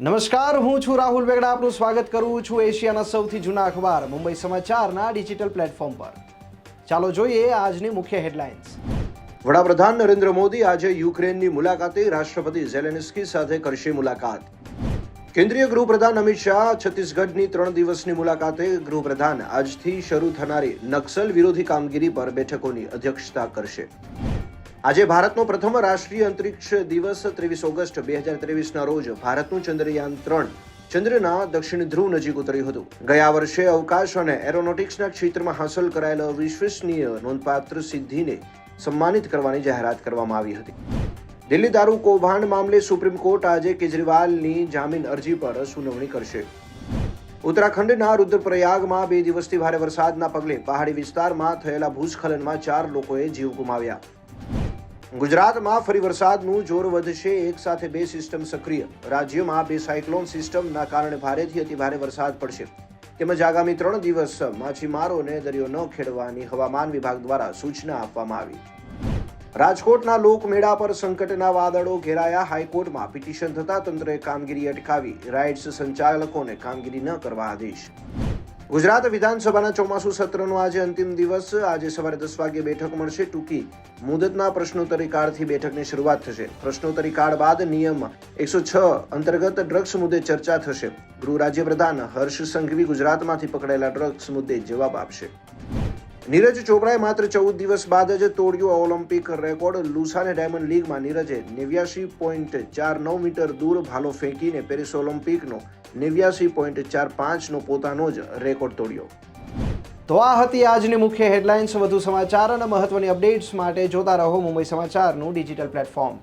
નમસ્કાર, હું છું રાહુલ વેગડા. આપનું સ્વાગત કરું છું એશિયાના સૌથી જૂના અખબાર મુંબઈ સમાચારના ડિજિટલ પ્લેટફોર્મ પર. ચાલો જોઈએ આજની મુખ્ય હેડલાઇન્સ. વડાપ્રધાન નરેન્દ્ર મોદી આજે યુક્રેનની મુલાકાતે રાષ્ટ્રપતિ ઝેલેન્સ્કી સાથે કરશે મુલાકાત. કેન્દ્રીય ગૃહપ્રધાન અમિત શાહ છત્તીસગઢની 3 દિવસની મુલાકાતે ગૃહપ્રધાન આજથી શરૂ થનારી નક્સલ વિરોધી કામગીરી પર બેઠકોની અધ્યક્ષતા કરશે. આજે ભારતનો પ્રથમ રાષ્ટ્રીય અંતરિક્ષ દિવસ 23 ઓગસ્ટ 2023ના રોજ ભારતનું ચંદ્રયાન 3 ચંદ્રના દક્ષિણ ધ્રુવ નજીક ઉતર્યું હતું. ગયા વર્ષે અવકાશ અને એરોનોટિક્સના ક્ષેત્રમાં હાંસલ કરાયેલ વિશ્વસનીય નોંધપાત્ર સિદ્ધિને સન્માનિત કરવાની જાહેરાત કરવામાં આવી હતી. દિલ્હી દારૂ કૌભાંડ મામલે સુપ્રીમ કોર્ટ આજે કેજરીવાલની જામીન અરજી પર સુનાવણી કરશે. ઉત્તરાખંડના રુદ્રપ્રયાગમાં 2 દિવસથી ભારે વરસાદના પગલે પહાડી વિસ્તારમાં થયેલા ભૂસ્ખલનમાં 4 લોકોએ જીવ ગુમાવ્યા. ગુજરાતમાં ફરી વરસાદનું જોર વધશે. એક સાથે 2 સિસ્ટમ સક્રિય. રાજ્યમાં 2 સાયક્લોન સિસ્ટમના કારણે ભારેથી અતિભારે વરસાદ પડશે તેમજ આગામી 3 દિવસ માછીમારોને દરિયો ન ખેડવાની હવામાન વિભાગ દ્વારા સૂચના આપવામાં આવી. રાજકોટના લોકમેળા પર સંકટના વાદળો ઘેરાયા. હાઈકોર્ટમાં પિટિશન થતા તંત્રએ કામગીરી અટકાવી. રાઇડ્સ સંચાલકોને કામગીરી ન કરવા આદેશ. ગુજરાત વિધાનસભાના ચોમાસુ સત્રનો આજે અંતિમ દિવસ. આજે સવારે 10 વાગ્યે બેઠક મળશે. ટૂંકી મુદતના પ્રશ્નોત્તરી કાળથી બેઠકની શરૂઆત થશે. પ્રશ્નોત્તરી કાળ બાદ નિયમ 106 અંતર્ગત ડ્રગ્સ મુદ્દે ચર્ચા થશે. ગૃહ રાજ્યપ્રધાન હર્ષ સંઘવી ગુજરાતમાંથી પકડાયેલા ડ્રગ્સ મુદ્દે જવાબ આપશે. નીરજ ચોપડાએ માત્ર 14 દિવસ બાદ જ તોડ્યો ઓલિમ્પિક રેકોર્ડ. લુસાને ડાયમંડ લીગમાં નીરજે 89.49 મીટર દૂર ભાલો ફેંકીને પેરિસ ઓલિમ્પિકનો 89.45નો પોતાનો જ રેકોર્ડ તોડ્યો. તો આ હતી આજની મુખ્ય હેડલાઇન્સ. વધુ સમાચાર અને મહત્વની અપડેટ્સ માટે જોતા રહો મુંબઈ સમાચારનું ડિજિટલ પ્લેટફોર્મ.